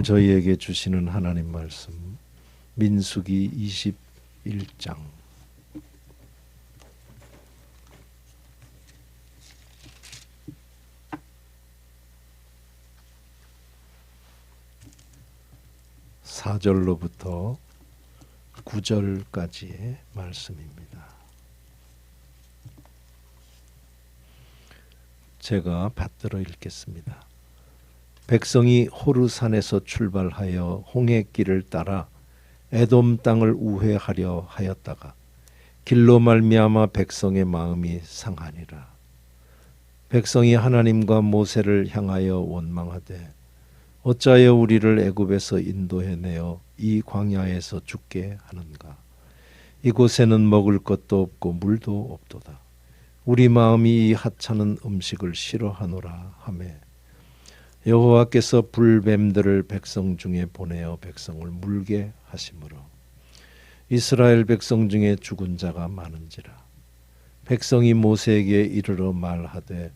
저희에게 주시는 하나님 말씀 민수기 21장 (4절로부터) 9절까지의 말씀입니다. 제가 받들어 읽겠습니다. 백성이 호르산에서 출발하여 홍해길을 따라 에돔 땅을 우회하려 하였다가 길로 말미암아 백성의 마음이 상하니라. 백성이 하나님과 모세를 향하여 원망하되 어찌하여 우리를 애굽에서 인도해내어 이 광야에서 죽게 하는가. 이곳에는 먹을 것도 없고 물도 없도다. 우리 마음이 이 하찮은 음식을 싫어하노라 하매 여호와께서 불뱀들을 백성 중에 보내어 백성을 물게 하심으로 이스라엘 백성 중에 죽은 자가 많은지라. 백성이 모세에게 이르러 말하되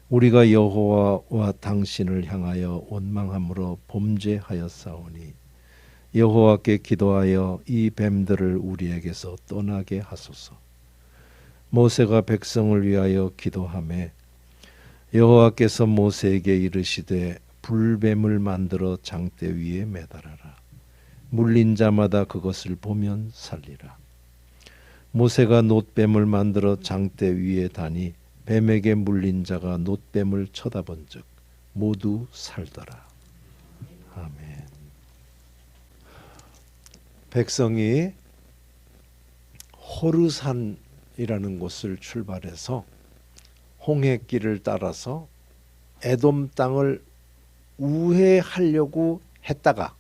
우리가 여호와와 당신을 향하여 원망함으로 범죄하였사오니 여호와께 기도하여 이 뱀들을 우리에게서 떠나게 하소서. 모세가 백성을 위하여 기도하매 여호와께서 모세에게 이르시되 불뱀을 만들어 장대 위에 매달아라. 물린 자마다 그것을 보면 살리라. 모세가 놋뱀을 만들어 장대 위에 다니 뱀에게 물린 자가 놋뱀을 쳐다본즉 모두 살더라. 아멘. 백성이 호르산이라는 곳을 출발해서 홍해길을 따라서 에돔 땅을 우회하려고 했다가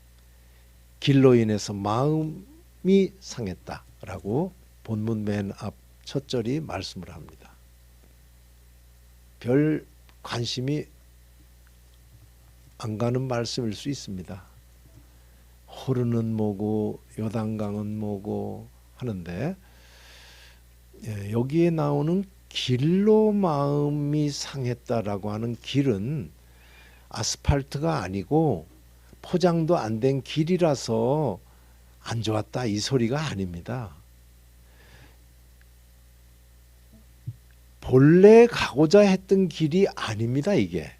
길로 인해서 마음이 상했다라고 본문 맨 앞 첫 절이 말씀을 합니다. 별 관심이 안 가는 말씀일 수 있습니다. 호르는 뭐고 요단강은 뭐고 하는데 여기에 나오는 길로 마음이 상했다라고 하는 길은 아스팔트가 아니고 포장도 안 된 길이라서 안 좋았다 이 소리가 아닙니다. 본래 가고자 했던 길이 아닙니다. 이게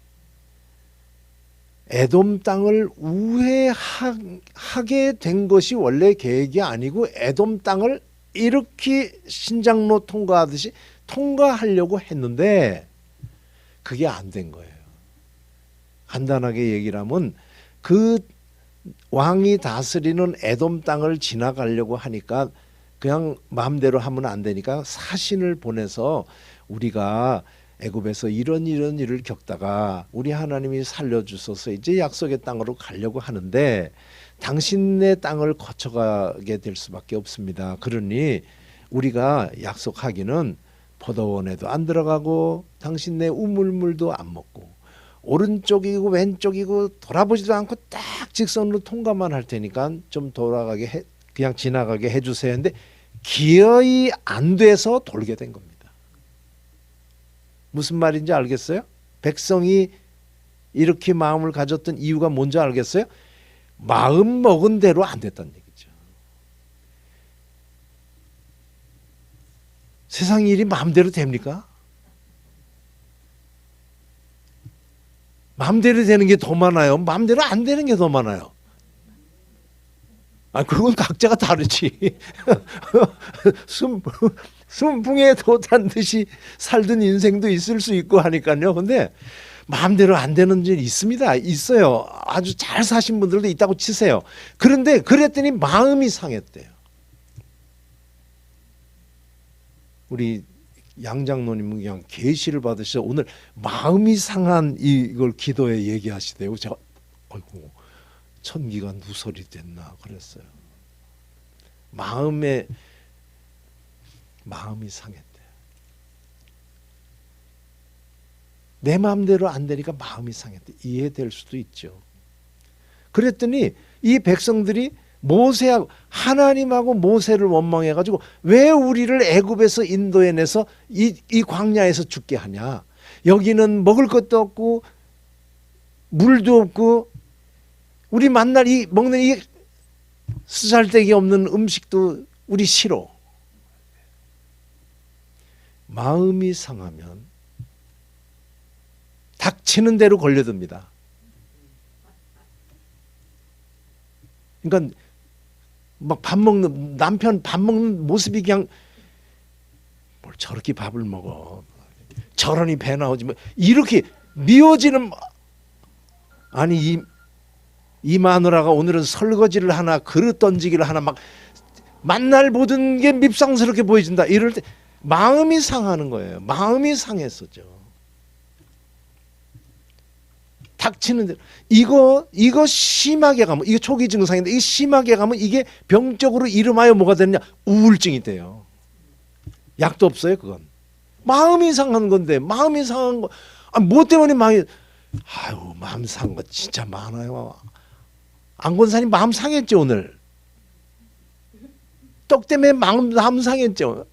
에돔 땅을 우회하게 된 것이 원래 계획이 아니고 에돔 땅을 이렇게 신장로 통과하듯이 통과하려고 했는데 그게 안 된 거예요. 간단하게 얘기를 하면 그 왕이 다스리는 에돔 땅을 지나가려고 하니까 그냥 마음대로 하면 안 되니까 사신을 보내서 우리가 애굽에서 이런 일을 겪다가 우리 하나님이 살려주셔서 이제 약속의 땅으로 가려고 하는데 당신의 땅을 거쳐가게 될 수밖에 없습니다. 그러니 우리가 약속하기는 포도원에도 안 들어가고 당신네 우물물도 안 먹고 오른쪽이고 왼쪽이고 돌아보지도 않고 딱 직선으로 통과만 할 테니까 좀 돌아가게 그냥 지나가게 해주세요 했는데 기어이 안 돼서 돌게 된 겁니다. 무슨 말인지 알겠어요? 백성이 이렇게 마음을 가졌던 이유가 뭔지 알겠어요? 마음 먹은 대로 안 됐다는 얘기죠. 세상 일이 마음대로 됩니까? 마음대로 되는 게 더 많아요? 마음대로 안 되는 게 더 많아요? 그건 각자가 다르지. 순풍에 돛한 듯이 살던 인생도 있을 수 있고 하니까요. 근데 마음대로 안 되는 일 있습니다. 있어요. 아주 잘 사신 분들도 있다고 치세요. 그런데 그랬더니 마음이 상했대요. 우리 양장로님은 그냥 계시를 받으셔서 오늘 마음이 상한 이걸 기도에 얘기하시대요. 제가 아이고 천기가 누설이 됐나 그랬어요. 마음이 상했대요. 내 마음대로 안 되니까 마음이 상했대. 이해될 수도 있죠. 그랬더니 이 백성들이 모세하고 하나님하고 모세를 원망해가지고 왜 우리를 애굽에서 인도해내서 이 광야에서 죽게 하냐. 여기는 먹을 것도 없고 물도 없고 우리 만날 이 먹는 이 쓰잘데기 없는 음식도 우리 싫어. 마음이 상하면 닥치는 대로 걸려듭니다. 그러니까 막 밥 먹는 남편 밥 먹는 모습이 그냥 뭘 저렇게 밥을 먹어. 저러니 배 나오지 뭐 이렇게 미워지는. 아니 이 마누라가 오늘은 설거지를 하나 그릇 던지기를 하나 막 만날 모든 게 밉상스럽게 보여진다. 이럴 때 마음이 상하는 거예요. 마음이 상했었죠. 닥치는 대로 이거 심하게 가면 이게 초기 증상인데 이게 심하게 가면 이게 병적으로 이름하여 뭐가 되느냐? 우울증이 돼요. 약도 없어요, 그건. 마음이 상한 건데 마음이 상한 거. 뭐 때문에 마음 상한 거 진짜 많아요. 안건사님 마음 상했죠 오늘. 떡 때문에 마음 상했죠.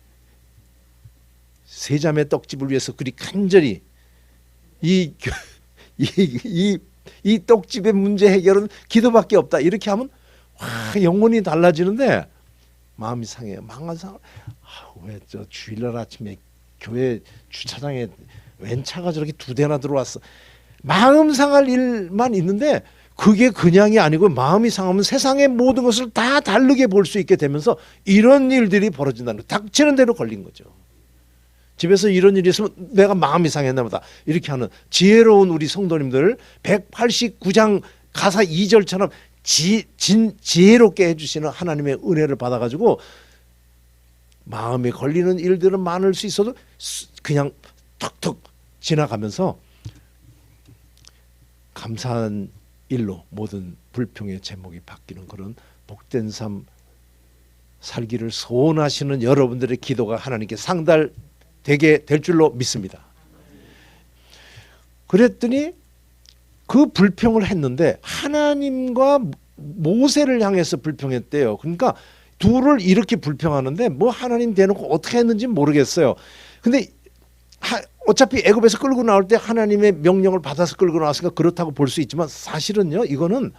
세자매 떡집을 위해서 그리 간절히 이 떡집의 문제 해결은 기도밖에 없다. 이렇게 하면 영혼이 달라지는데 마음이 상해요. 마음이 상. 왜 저 주일날 아침에 교회 주차장에 웬 차가 저렇게 2대나 들어왔어. 마음 상할 일만 있는데 그게 그냥이 아니고 마음이 상하면 세상의 모든 것을 다 다르게 볼 수 있게 되면서 이런 일들이 벌어진다는 거. 닥치는 대로 걸린 거죠. 집에서 이런 일이 있으면 내가 마음이 상했나 보다. 이렇게 하는 지혜로운 우리 성도님들 189장 가사 2절처럼 지혜롭게 해주시는 하나님의 은혜를 받아가지고 마음에 걸리는 일들은 많을 수 있어도 그냥 턱턱 지나가면서 감사한 일로 모든 불평의 제목이 바뀌는 그런 복된 삶 살기를 소원하시는 여러분들의 기도가 하나님께 상달되게 될 줄로 믿습니다. 그랬더니 그 불평을 했는데 하나님과 모세를 향해서 불평했대요. 그러니까 둘을 이렇게 불평하는데 뭐 하나님 대놓고 어떻게 했는지 모르겠어요. 근데 어차피 애굽에서 끌고 나올 때 하나님의 명령을 받아서 끌고 나왔으니까 그렇다고 볼 수 있지만 사실은요, 이거는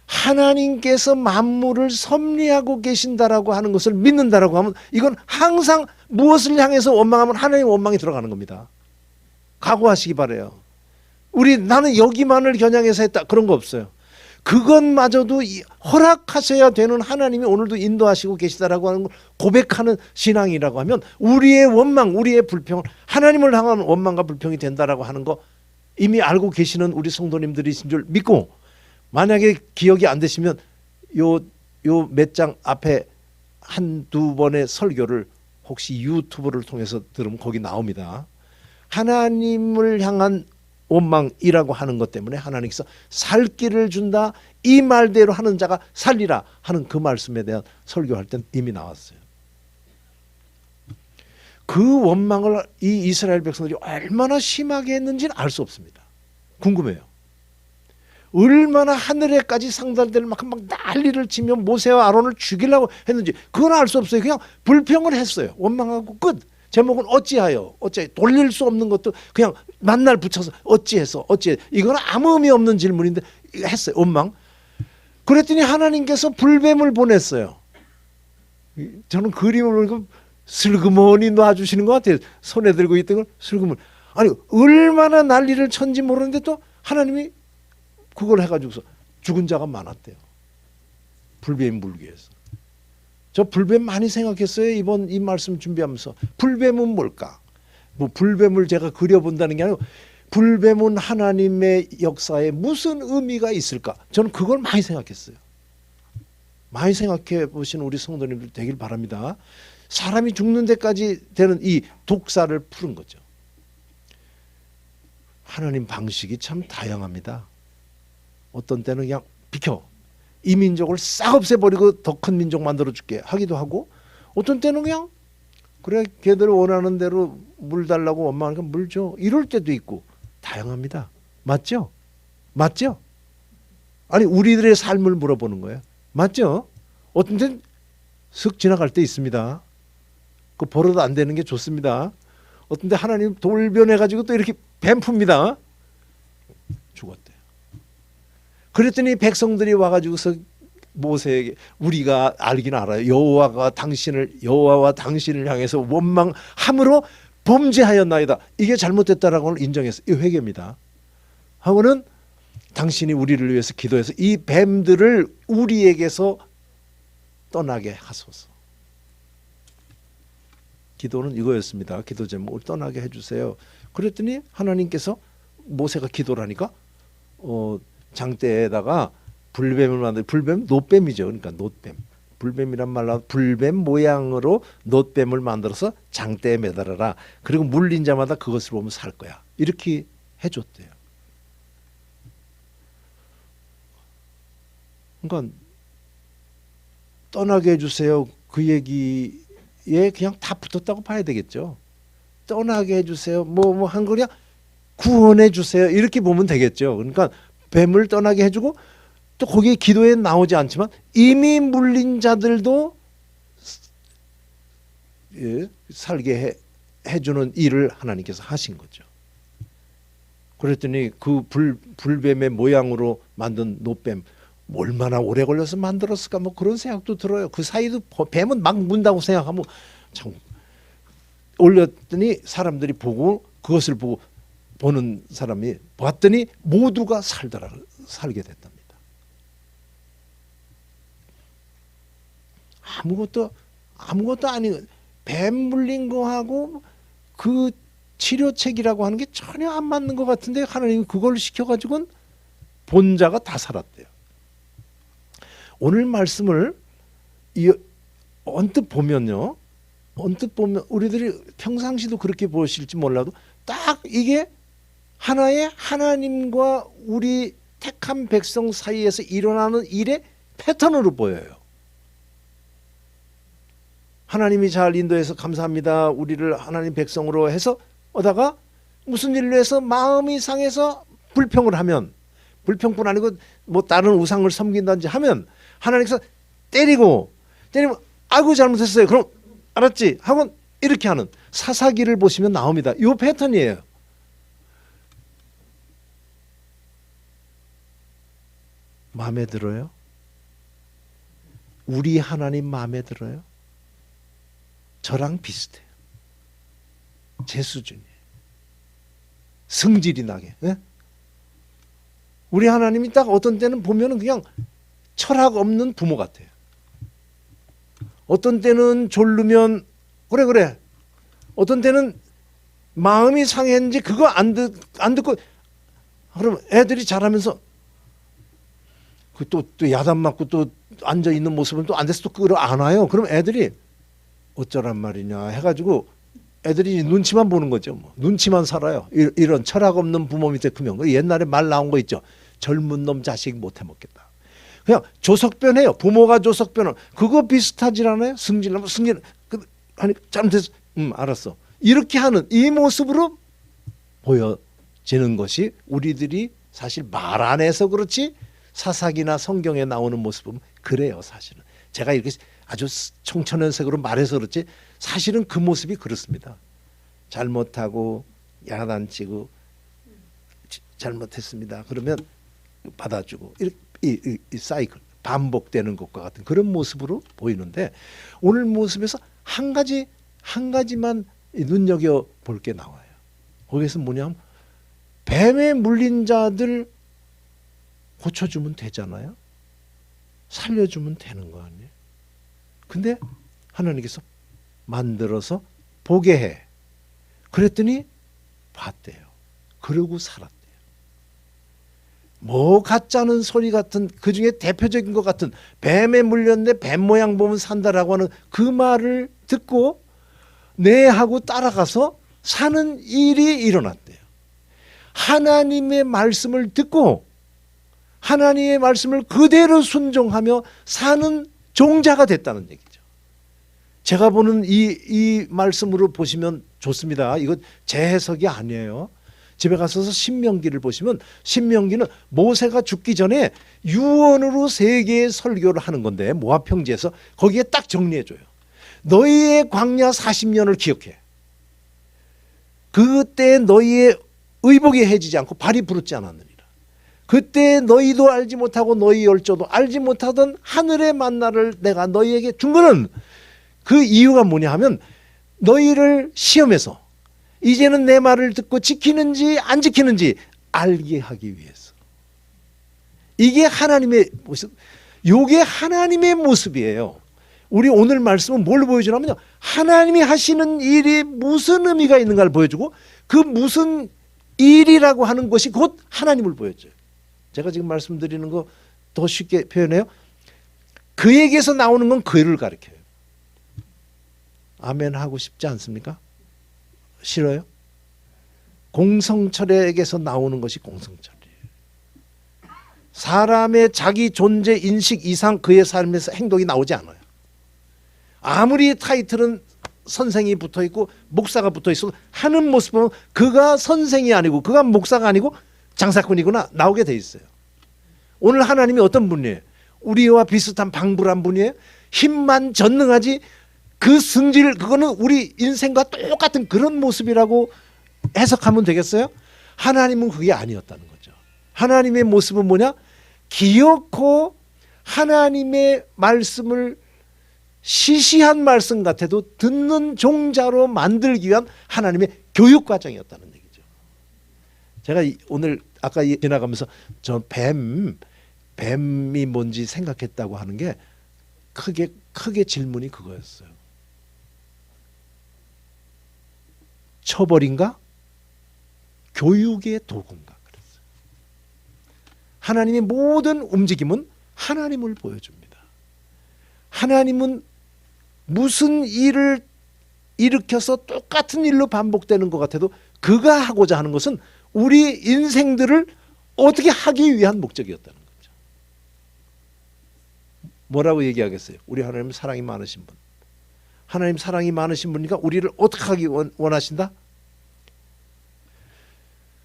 하나님께서 만물을 섭리하고 계신다라고 하는 것을 믿는다라고 하면 이건 항상 무엇을 향해서 원망하면 하나님 원망이 들어가는 겁니다. 각오하시기 바라요. 나는 여기만을 겨냥해서 했다, 그런 거 없어요. 그것마저도 허락하셔야 되는 하나님이 오늘도 인도하시고 계시다라고 하는 걸 고백하는 신앙이라고 하면 우리의 원망, 우리의 불평을 하나님을 향한 원망과 불평이 된다라고 하는 거 이미 알고 계시는 우리 성도님들이신 줄 믿고, 만약에 기억이 안 되시면 요 몇 장 앞에 한두 번의 설교를 혹시 유튜브를 통해서 들으면 거기 나옵니다. 하나님을 향한 원망이라고 하는 것 때문에 하나님께서 살 길을 준다, 이 말대로 하는 자가 살리라 하는 그 말씀에 대한 설교할 땐 이미 나왔어요. 그 원망을 이 이스라엘 백성들이 얼마나 심하게 했는지는 알 수 없습니다. 궁금해요. 얼마나 하늘에까지 상달될 만큼 막 난리를 치며 모세와 아론을 죽이려고 했는지 그건 알 수 없어요. 그냥 불평을 했어요. 원망하고 끝. 제목은 어찌하여 돌릴 수 없는 것도 그냥 만날 붙여서 어찌해서 이건 아무 의미 없는 질문인데 했어요. 원망. 그랬더니 하나님께서 불뱀을 보냈어요. 저는 그림을 보니까 슬그머니 놔주시는 것 같아요. 손에 들고 있던 걸 슬그머니. 아니 얼마나 난리를 쳤는지 모르는데 또 하나님이 그걸 해가지고서 죽은 자가 많았대요. 불뱀 물기에서. 저 불뱀 많이 생각했어요. 이번 이 말씀 준비하면서. 불뱀은 뭘까? 뭐 불뱀을 제가 그려본다는 게 아니고 불뱀은 하나님의 역사에 무슨 의미가 있을까? 저는 그걸 많이 생각했어요. 많이 생각해 보신 우리 성도님들 되길 바랍니다. 사람이 죽는 데까지 되는 이 독사를 푸는 거죠. 하나님 방식이 참 다양합니다. 어떤 때는 그냥 비켜. 이 민족을 싹 없애버리고 더 큰 민족 만들어줄게 하기도 하고, 어떤 때는 그냥 그래 걔들 원하는 대로 물 달라고 원망하니까 물 줘, 이럴 때도 있고 다양합니다. 맞죠? 맞죠? 아니 우리들의 삶을 물어보는 거예요. 맞죠? 어떤 때는 슥 지나갈 때 있습니다. 그 벌어도 안 되는 게 좋습니다. 어떤 때 하나님 돌변해가지고 또 이렇게 뱀 풉니다. 죽었대요. 그랬더니 백성들이 와가지고서 모세에게 우리가 알긴 알아요. 여호와와 당신을 향해서 원망함으로 범죄하였나이다. 이게 잘못됐다라고 인정했어요. 이 회개입니다. 하고는 당신이 우리를 위해서 기도해서 이 뱀들을 우리에게서 떠나게 하소서. 기도는 이거였습니다. 기도 제목을 떠나게 해주세요. 그랬더니 하나님께서 모세가 기도를 하니까 장대에다가 불뱀을 만들, 불뱀 놋뱀이죠. 그러니까 놋뱀. 불뱀이란 말로 불뱀 모양으로 놋뱀을 만들어서 장대에 매달아라. 그리고 물린 자마다 그것을 보면 살 거야. 이렇게 해줬대요. 그러니까 떠나게 해주세요. 그 얘기에 그냥 다 붙었다고 봐야 되겠죠. 떠나게 해주세요. 뭐 한 거냐? 구원해 주세요. 이렇게 보면 되겠죠. 그러니까 뱀을 떠나게 해주고 또 거기에 기도에 나오지 않지만 이미 물린 자들도 살게 해주는 일을 하나님께서 하신 거죠. 그랬더니 그 불뱀의 모양으로 만든 놋뱀 얼마나 오래 걸려서 만들었을까 뭐 그런 생각도 들어요. 그 사이도 뱀은 막 문다고 생각하면 참 올렸더니 사람들이 보고 그것을 보는 사람이 봤더니 모두가 살게 됐답니다. 아무것도 아니고 뱀 물린 거하고 그 치료책이라고 하는 게 전혀 안 맞는 것 같은데 하나님이 그걸 시켜가지고는 본자가 다 살았대요. 오늘 말씀을 언뜻 보면 우리들이 평상시도 그렇게 보실지 몰라도 딱 이게 하나의 하나님과 우리 택한 백성 사이에서 일어나는 일의 패턴으로 보여요. 하나님이 잘 인도해서 감사합니다. 우리를 하나님 백성으로 해서 오다가 무슨 일로 해서 마음이 상해서 불평을 하면, 불평뿐 아니고 뭐 다른 우상을 섬긴다든지 하면 하나님께서 때리면 아이고 잘못했어요. 그럼 알았지? 하고 이렇게 하는 사사기를 보시면 나옵니다. 이 패턴이에요. 마음에 들어요? 우리 하나님 마음에 들어요? 저랑 비슷해요. 제 수준이에요. 성질이 나게. 네? 우리 하나님이 딱 어떤 때는 보면은 그냥 철학 없는 부모 같아요. 어떤 때는 졸르면 그래. 어떤 때는 마음이 상했는지 그거 안 듣고 그럼 애들이 자라면서 또 야단 맞고 또 앉아 있는 모습은 또 안 돼서 또 끌어안아요. 그럼 애들이 어쩌란 말이냐 해가지고 애들이 눈치만 보는 거죠. 뭐. 눈치만 살아요. 이런 철학 없는 부모 밑에 크면 옛날에 말 나온 거 있죠. 젊은 놈 자식 못해 먹겠다. 그냥 조석변해요. 부모가 조석변은 그거 비슷하지 않아요? 승진 아니 잘못했어. 알았어. 이렇게 하는 이 모습으로 보여지는 것이 우리들이 사실 말 안 해서 그렇지 사사기나 성경에 나오는 모습은 그래요. 사실은 제가 이렇게 아주 청천연색으로 말해서 그렇지 사실은 그 모습이 그렇습니다. 잘못하고 야단치고 잘못했습니다. 그러면 받아주고 이 사이클 반복되는 것과 같은 그런 모습으로 보이는데 오늘 모습에서 한 가지만 눈여겨 볼 게 나와요. 거기서 뭐냐면 뱀에 물린 자들 고쳐주면 되잖아요. 살려주면 되는 거 아니에요. 근데 하나님께서 만들어서 보게 해. 그랬더니 봤대요. 그러고 살았대요. 뭐 같자는 소리 같은 그중에 대표적인 것 같은 뱀에 물렸는데 뱀 모양 보면 산다라고 하는 그 말을 듣고 네 하고 따라가서 사는 일이 일어났대요. 하나님의 말씀을 듣고 하나님의 말씀을 그대로 순종하며 사는 종자가 됐다는 얘기죠. 제가 보는 이 말씀으로 보시면 좋습니다. 이거 제 해석이 아니에요. 집에 가셔서 신명기를 보시면 신명기는 모세가 죽기 전에 유언으로 세계의 설교를 하는 건데 모압 평지에서 거기에 딱 정리해줘요. 너희의 광야 40년을 기억해. 그때 너희의 의복이 해지지 않고 발이 부르지 않았느니라. 그때 너희도 알지 못하고 너희 열조도 알지 못하던 하늘의 만나를 내가 너희에게 준 거는 그 이유가 뭐냐 하면 너희를 시험해서 이제는 내 말을 듣고 지키는지 안 지키는지 알게 하기 위해서. 이게 하나님의 모습, 이게 하나님의 모습이에요. 우리 오늘 말씀은 뭘 보여주냐면요, 하나님이 하시는 일이 무슨 의미가 있는가를 보여주고 그 무슨 일이라고 하는 것이 곧 하나님을 보여줘요. 제가 지금 말씀드리는 거 더 쉽게 표현해요. 그에게서 나오는 건 그를 가리켜요. 아멘 하고 싶지 않습니까? 싫어요? 공성철에게서 나오는 것이 공성철이에요. 사람의 자기 존재 인식 이상 그의 삶에서 행동이 나오지 않아요. 아무리 타이틀은 선생이 붙어있고 목사가 붙어있어도 하는 모습은 그가 선생이 아니고 그가 목사가 아니고 장사꾼이구나 나오게 돼 있어요. 오늘 하나님이 어떤 분이에요? 우리와 비슷한 방불한 분이에요. 힘만 전능하지 그 승질, 그거는 우리 인생과 똑같은 그런 모습이라고 해석하면 되겠어요? 하나님은 그게 아니었다는 거죠. 하나님의 모습은 뭐냐? 기어코 하나님의 말씀을 시시한 말씀 같아도 듣는 종자로 만들기 위한 하나님의 교육 과정이었다는 얘기죠. 제가 오늘 아까 지나가면서 저 뱀이 뭔지 생각했다고 하는 게 크게 질문이 그거였어요. 처벌인가? 교육의 도구인가? 그랬어요. 하나님의 모든 움직임은 하나님을 보여줍니다. 하나님은 무슨 일을 일으켜서 똑같은 일로 반복되는 것 같아도 그가 하고자 하는 것은 우리 인생들을 어떻게 하기 위한 목적이었다는 거죠. 뭐라고 얘기하겠어요? 우리 하나님 사랑이 많으신 분. 하나님 사랑이 많으신 분이니까 우리를 어떻게 하기 원하신다?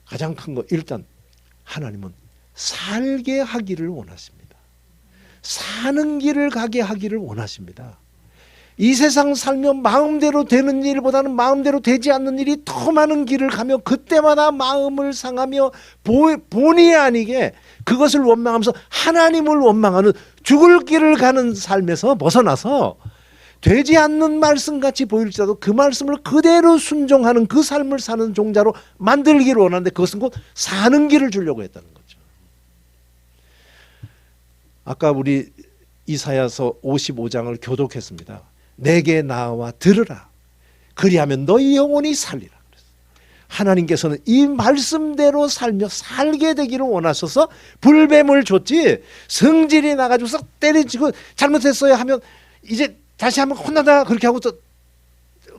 가장 큰 거, 일단 하나님은 살게 하기를 원하십니다. 사는 길을 가게 하기를 원하십니다. 이 세상 살며 마음대로 되는 일보다는 마음대로 되지 않는 일이 더 많은 길을 가며 그때마다 마음을 상하며 본의 아니게 그것을 원망하면서 하나님을 원망하는 죽을 길을 가는 삶에서 벗어나서 되지 않는 말씀같이 보일지라도 그 말씀을 그대로 순종하는 그 삶을 사는 종자로 만들기를 원하는데 그것은 곧 사는 길을 주려고 했다는 거죠. 아까 우리 이사야서 55장을 교독했습니다. 내게 나와 들으라. 그리하면 너희 영혼이 살리라. 하나님께서는 이 말씀대로 살며 살게 되기를 원하셔서 불뱀을 줬지 성질이 나가지고서 때려치고 잘못했어요 하면 이제 다시 한번 혼나다 그렇게 하고 또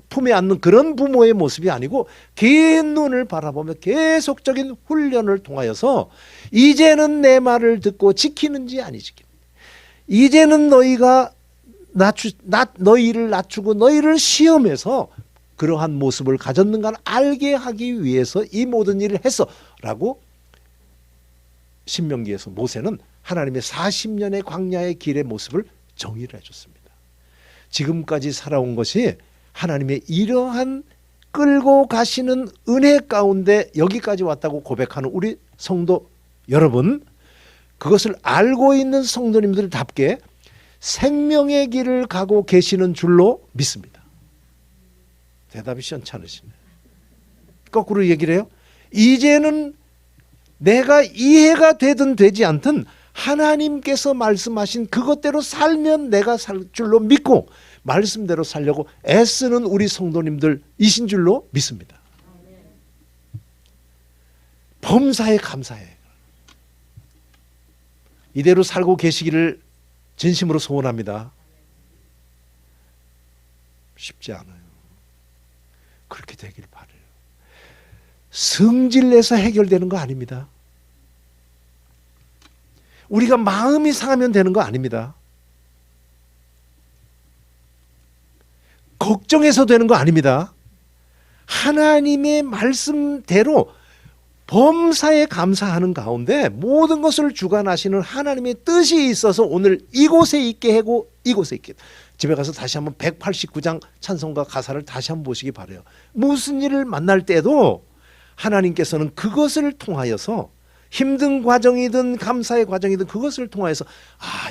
품에 안는 그런 부모의 모습이 아니고 긴 눈을 바라보며 계속적인 훈련을 통하여서 이제는 내 말을 듣고 지키는지 아니 지키는지 이제는 너희가 너희를 낮추고 너희를 시험해서 그러한 모습을 가졌는가를 알게 하기 위해서 이 모든 일을 했어 라고 신명기에서 모세는 하나님의 40년의 광야의 길의 모습을 정의를 해줬습니다. 지금까지 살아온 것이 하나님의 이러한 끌고 가시는 은혜 가운데 여기까지 왔다고 고백하는 우리 성도 여러분, 그것을 알고 있는 성도님들답게 생명의 길을 가고 계시는 줄로 믿습니다. 대답이 시원찮으시네. 거꾸로 얘기를 해요. 이제는 내가 이해가 되든 되지 않든 하나님께서 말씀하신 그것대로 살면 내가 살 줄로 믿고 말씀대로 살려고 애쓰는 우리 성도님들이신 줄로 믿습니다. 범사에 감사해. 이대로 살고 계시기를 진심으로 소원합니다. 쉽지 않아요. 그렇게 되길 바라요. 성질내서 해결되는 거 아닙니다. 우리가 마음이 상하면 되는 거 아닙니다. 걱정해서 되는 거 아닙니다. 하나님의 말씀대로 범사에 감사하는 가운데 모든 것을 주관하시는 하나님의 뜻이 있어서 오늘 이곳에 있게 하고 이곳에 있게. 집에 가서 다시 한번 189장 찬송가 가사를 다시 한번 보시기 바라요. 무슨 일을 만날 때도 하나님께서는 그것을 통하여서 힘든 과정이든 감사의 과정이든 그것을 통해서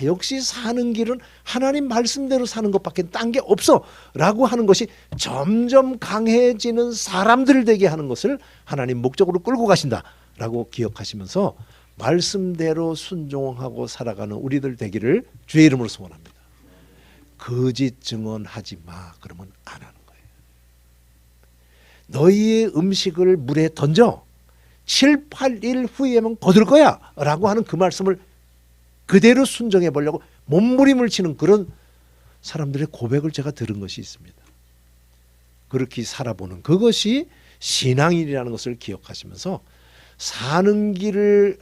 역시 사는 길은 하나님 말씀대로 사는 것밖에 딴 게 없어 라고 하는 것이 점점 강해지는 사람들 되게 하는 것을 하나님 목적으로 끌고 가신다라고 기억하시면서 말씀대로 순종하고 살아가는 우리들 되기를 주의 이름으로 소원합니다. 거짓 증언하지 마 그러면 안 하는 거예요. 너희의 음식을 물에 던져 7, 8일 후에면 거둘 거야 라고 하는 그 말씀을 그대로 순종해 보려고 몸부림을 치는 그런 사람들의 고백을 제가 들은 것이 있습니다. 그렇게 살아보는 그것이 신앙인이라는 것을 기억하시면서 사는 길을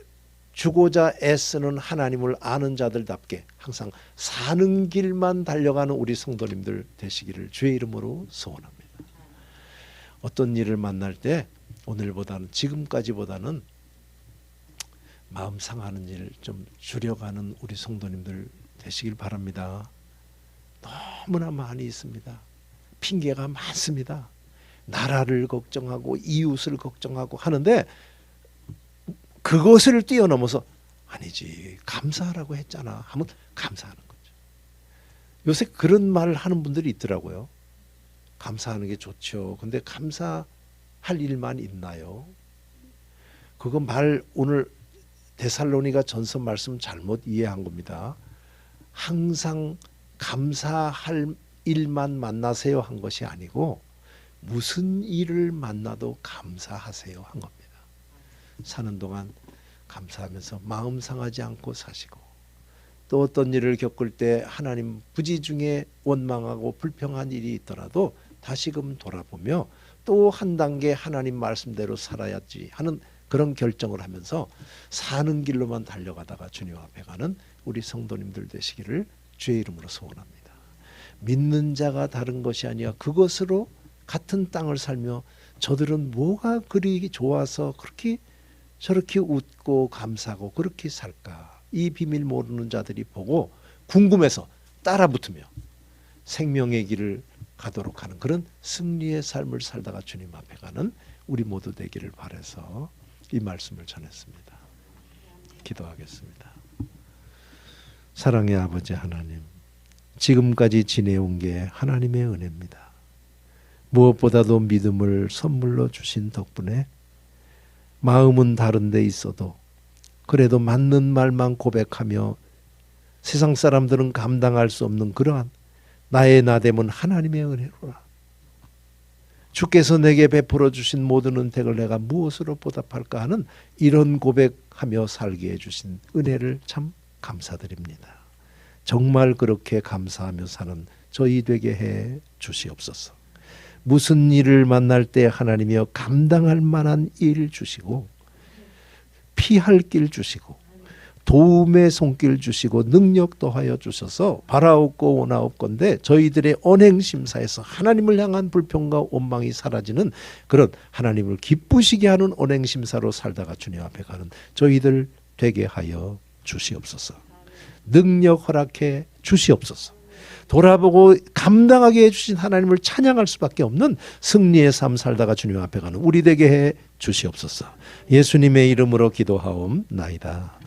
주고자 애쓰는 하나님을 아는 자들답게 항상 사는 길만 달려가는 우리 성도님들 되시기를 주의 이름으로 소원합니다. 어떤 일을 만날 때 오늘보다는 지금까지보다는 마음 상하는 일 좀 줄여가는 우리 성도님들 되시길 바랍니다. 너무나 많이 있습니다. 핑계가 많습니다. 나라를 걱정하고 이웃을 걱정하고 하는데 그것을 뛰어넘어서 아니지 감사하라고 했잖아 하면 감사하는 거죠. 요새 그런 말을 하는 분들이 있더라고요. 감사하는 게 좋죠. 근데 감사할 일만 있나요? 그거 말 오늘 데살로니가 전서 말씀 잘못 이해한 겁니다. 항상 감사할 일만 만나세요 한 것이 아니고 무슨 일을 만나도 감사하세요 한 겁니다. 사는 동안 감사하면서 마음 상하지 않고 사시고 또 어떤 일을 겪을 때 하나님 부지 중에 원망하고 불평한 일이 있더라도 다시금 돌아보며 또 한 단계 하나님 말씀대로 살아야지 하는 그런 결정을 하면서 사는 길로만 달려가다가 주님 앞에 가는 우리 성도님들 되시기를 주의 이름으로 소원합니다. 믿는 자가 다른 것이 아니라 그것으로 같은 땅을 살며 저들은 뭐가 그리 좋아서 그렇게 저렇게 웃고 감사하고 그렇게 살까? 이 비밀 모르는 자들이 보고 궁금해서 따라붙으며 생명의 길을 가도록 하는 그런 승리의 삶을 살다가 주님 앞에 가는 우리 모두 되기를 바라서 이 말씀을 전했습니다. 기도하겠습니다. 사랑의 아버지 하나님, 지금까지 지내온 게 하나님의 은혜입니다. 무엇보다도 믿음을 선물로 주신 덕분에 마음은 다른 데 있어도 그래도 맞는 말만 고백하며 세상 사람들은 감당할 수 없는 그러한 나의 나됨은 하나님의 은혜로라. 주께서 내게 베풀어 주신 모든 은택을 내가 무엇으로 보답할까 하는 이런 고백하며 살게 해주신 은혜를 참 감사드립니다. 정말 그렇게 감사하며 사는 저희 되게 해 주시옵소서. 무슨 일을 만날 때 하나님이여 감당할 만한 일 주시고 피할 길 주시고 도움의 손길 주시고 능력 더하여 주셔서 바라옵고 원하옵건대 저희들의 언행심사에서 하나님을 향한 불평과 원망이 사라지는 그런 하나님을 기쁘시게 하는 언행심사로 살다가 주님 앞에 가는 저희들 되게 하여 주시옵소서. 능력 허락해 주시옵소서. 돌아보고 감당하게 해주신 하나님을 찬양할 수밖에 없는 승리의 삶 살다가 주님 앞에 가는 우리 되게 해 주시옵소서. 예수님의 이름으로 기도하옵나이다.